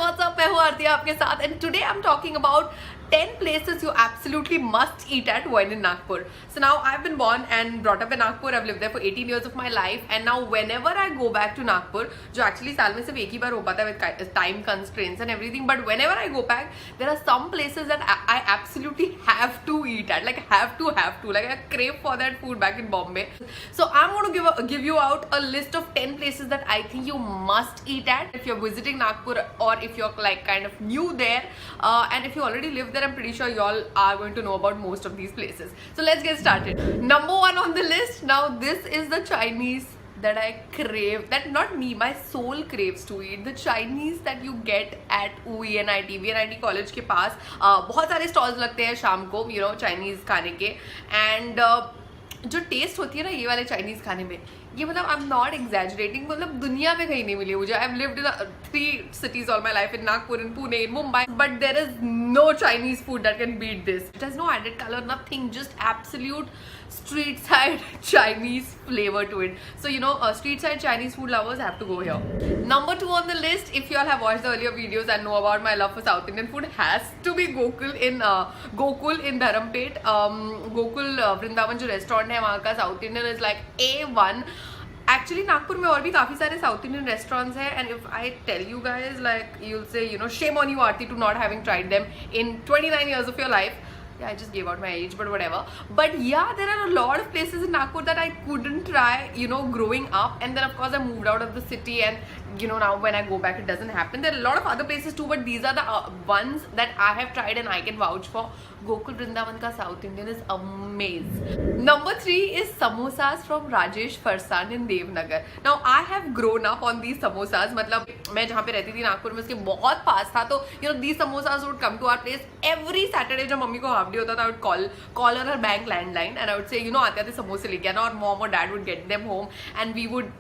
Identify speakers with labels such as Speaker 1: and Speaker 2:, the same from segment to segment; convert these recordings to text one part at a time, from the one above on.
Speaker 1: what's up? मैं हूँ आरती आपके साथ and today I'm talking about 10 places you absolutely must eat at when in Nagpur. So now I've been born and brought up in Nagpur. I've lived there for 18 years of my life and now whenever I go back to Nagpur, जो actually साल में सिर्फ एक ही बार हो पाता है with time constraints and everything, but whenever I go back, there are some places that I absolutely have to eat at, like have to, like I crave for that food back in Bombay. So I'm going to give you out a list of 10 places that I think you must eat at if you're visiting Nagpur or if you're like kind of new there, and if you already live there, I'm pretty sure y'all are going to know about most of these places. So let's get started. Number 1 on the list. Now this is the Chinese that I crave, that not me, my soul craves to eat. The Chinese that you get at VNIT college के पास बहुत सारे stalls लगते हैं शाम को, you know, Chinese खाने के, and जो टेस्ट होती है ना ये वाले चाइनीज खाने में, ये मतलब आई एम नॉट एग्जैजरेटिंग, मतलब दुनिया में कहीं नहीं मिली मुझे. I have lived in 3 cities all my life, in Nagpur, in Pune, in Mumbai, but there is no Chinese food that can beat this. It has no added color, nothing, just absolute street side Chinese flavor to it. So you know, street side Chinese food lovers have to go here. Number 2 on the list, if you all have watched the earlier videos and know about my love for South Indian food, has to be Gokul in Dharampeth. Gokul Vrindavan जो restaurant है वहाँ का South Indian is like A1. Actually Nagpur में और भी काफ़ी सारे south Indian restaurants हैं, and if I tell you guys, like you'll say, you know, shame on you Aarti to not having tried them in 29 years of your life. Yeah, I just gave out my age, but whatever. But yeah, there are a lot of places in Nagpur that I couldn't try, you know, growing up, and then of course I moved out of the city, and you know, now when I go back it doesn't happen. There are a lot of other places too, but these are the ones that I have tried and I can vouch for. Gokul Vrindavan ka South Indian is amazing. Number 3 is samosas from Rajesh Farsan in Devnagar. Now I have grown up on these samosas. मतलब मैं जहाँ पे रहती थी नागपुर में उसके बहुत पास था, तो you know these samosas would come to our place every Saturday. जब मम्मी को हाफ डे होता था, I would call her bank landline and I would say, you know, आते आते समोसे लेके आना, और mom or dad would get them home and we would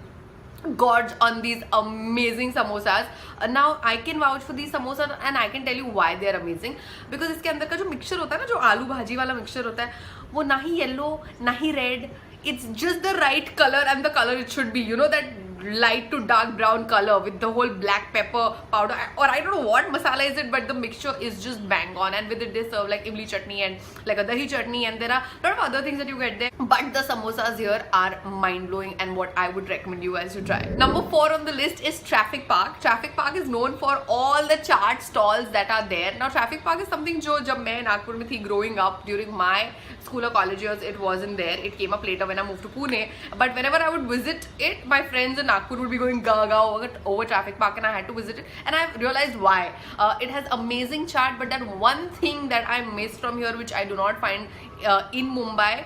Speaker 1: gorge on these amazing samosas. Now I can vouch for these samosas and I can tell you why they are amazing, because इसके अंदर का जो mixture होता है ना, जो आलू भाजी वाला मिक्सचर होता है, वो ना ही येलो ना ही red, it's just the right color and the color it should be, you know, that light to dark brown color with the whole black pepper powder, or I don't know what masala is it, but the mixture is just bang on. And with it they serve like imli chutney and like a dahi chutney, and there are a lot of other things that you get there, but the samosas here are mind-blowing and what I would recommend you guys to try. Number 4 on the list is Traffic Park. Traffic Park is known for all the chaat stalls that are there. Now Traffic Park is something जो जब मैं नागपुर में थी growing up, during my school or college years, it wasn't there. It came up later when I moved to Pune, but whenever I would visit it, my friends in Nagpur would be going gaga over Traffic Park, and I had to visit it, and I realized why. It has amazing chaat, but that one thing that I missed from here, which I do not find in Mumbai,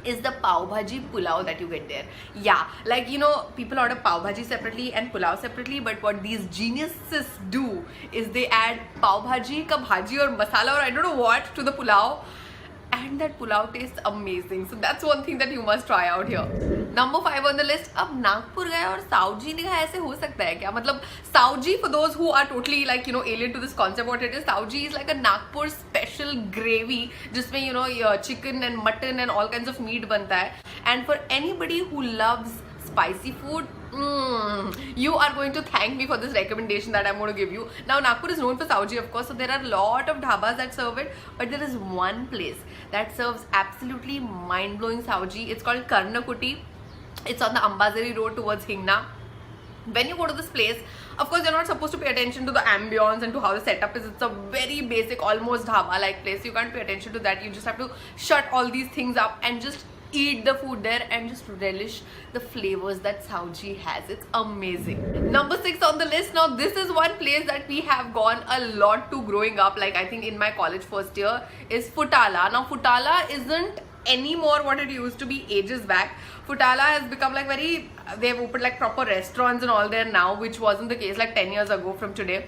Speaker 1: is the pav bhaji pulav that you get there. Yeah, like, you know, people order pav bhaji separately and pulav separately, but what these geniuses do is they add pav bhaji ka bhaji or masala or I don't know what to the pulav, and that pulav tastes amazing. So that's one thing that you must try out here. Number 5 on the list. अब नागपुर गए और साउजी ने कहा ऐसे हो सकता है क्या? मतलब Sauji, for those who are totally like, you know, alien to this concept, what it is, Sauji is like a Nagpur special gravy जिसमें, you know, chicken and mutton and all kinds of meat बनता है. And for anybody who loves spicy food, you are going to thank me for this recommendation that I'm going to give you. Now Nagpur is known for Saoji, of course, so there are a lot of dhabas that serve it, but there is one place that serves absolutely mind-blowing Saoji. It's called Karnakuti. It's on the Ambazari road towards Hingna. When you go to this place, of course you're not supposed to pay attention to the ambience and to how the setup is. It's a very basic, almost dhaba like place. You can't pay attention to that. You just have to shut all these things up and just eat the food there and just relish the flavors that Saoji has. It's amazing. Number 6 on the list. Now this is one place that we have gone a lot to growing up, like I think in my college first year, is Futala. Now Futala isn't anymore what it used to be ages back. Futala has become like they've opened like proper restaurants and all there now, which wasn't the case like 10 years ago from today.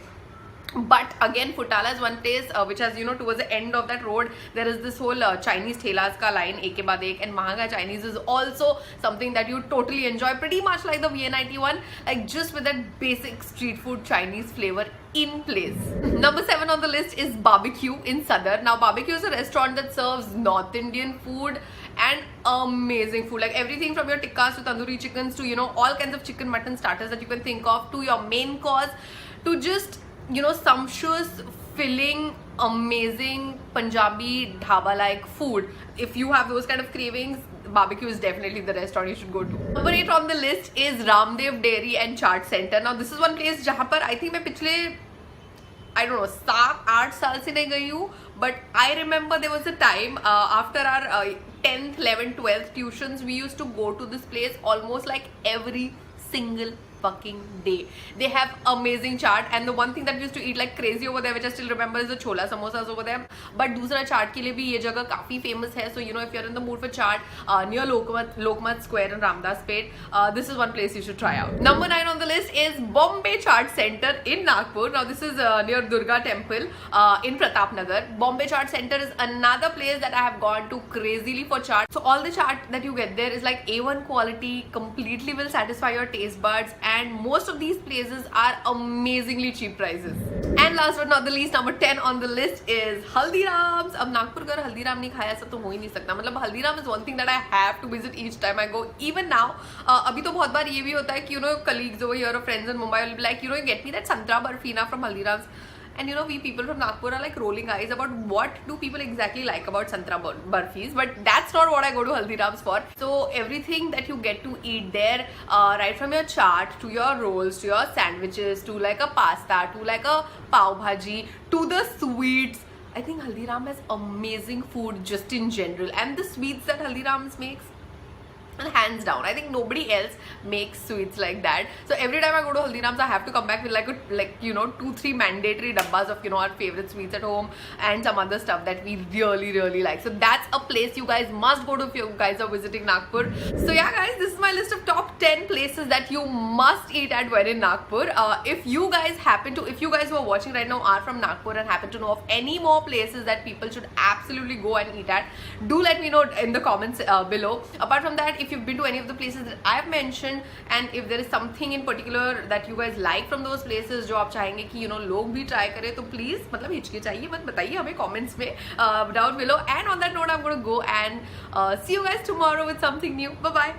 Speaker 1: But again, Futala is one place which has, you know, towards the end of that road, there is this whole Chinese thelas ka line, ek ke baad ek, and Mahanga Chinese is also something that you totally enjoy, pretty much like the VNIT one, like just with that basic street food Chinese flavor in place. Number 7 on the list is Barbecque in Sadar. Now Barbecque is a restaurant that serves North Indian food and amazing food, like everything from your tikkas to tandoori chickens to, you know, all kinds of chicken mutton starters that you can think of, to your main course, to just you know, sumptuous, filling, amazing Punjabi dhaba like food. If you have those kind of cravings, Barbecque is definitely the restaurant you should go to. Number 8 on the list is Ramdev Dairy and Chaat Center. Now this is one place जहाँ पर I think मैं पिछले I don't know 7-8 साल से नहीं गई हूँ, but I remember there was a time after our 10th, 11th, 12th tuitions, we used to go to this place almost like every single fucking day. They have amazing chaat, and the one thing that we used to eat like crazy over there, which I still remember, is the Chola Samosas over there. But दूसरा chaat के लिए भी ये जगह काफी famous है. So you know, if you're in the mood for chaat, near Lokmat Square and Ramdaspeth, this is one place you should try out. Number 9 on the list is Bombay Chaat Center in Nagpur. Now this is near Durga Temple in Pratapnagar. Bombay Chaat Center is another place that I have gone to crazily for chaat. So all the chaat that you get there is like A1 quality, completely will satisfy your taste buds, and most of these places are amazingly cheap prices. And last but not the least, number 10 on the list is Haldirams. अब नागपुर का हल्दीराम नहीं खाया ऐसा तो हो ही नहीं सकता. मतलब Haldiram is one thing that I have to visit each time I go. Even now, अभी तो बहुत बार ये भी होता है कि you know, colleagues over here or friends in Mumbai will be like, you know, get me that santra barfina from Haldirams. And you know, we people from Nagpur are like rolling eyes about what do people exactly like about santra barfis, but that's not what I go to Haldirams for. So everything that you get to eat there, right from your chaat to your rolls to your sandwiches to like a pasta to like a pav bhaji to the sweets, I think Haldiram has amazing food just in general, and the sweets that Haldirams makes, and hands down, I think nobody else makes sweets like that. So every time I go to Haldirams, I have to come back with like you know, 2-3 mandatory dabbas of, you know, our favorite sweets at home and some other stuff that we really like. So that's a place you guys must go to if you guys are visiting Nagpur. So yeah guys, this is my list of top 10 places that you must eat at when in Nagpur. If you guys who are watching right now are from Nagpur and happen to know of any more places that people should absolutely go and eat at, do let me know in the comments below. Apart from that, if you've been to any of the places that I have mentioned, and if there is something in particular that you guys like from those places जो आप चाहेंगे कि you know लोग भी try करें, तो please मतलब हिचकिचाइए मत, बताइए हमें comments में down below. And on that note, I'm going to go and see you guys tomorrow with something new. Bye bye.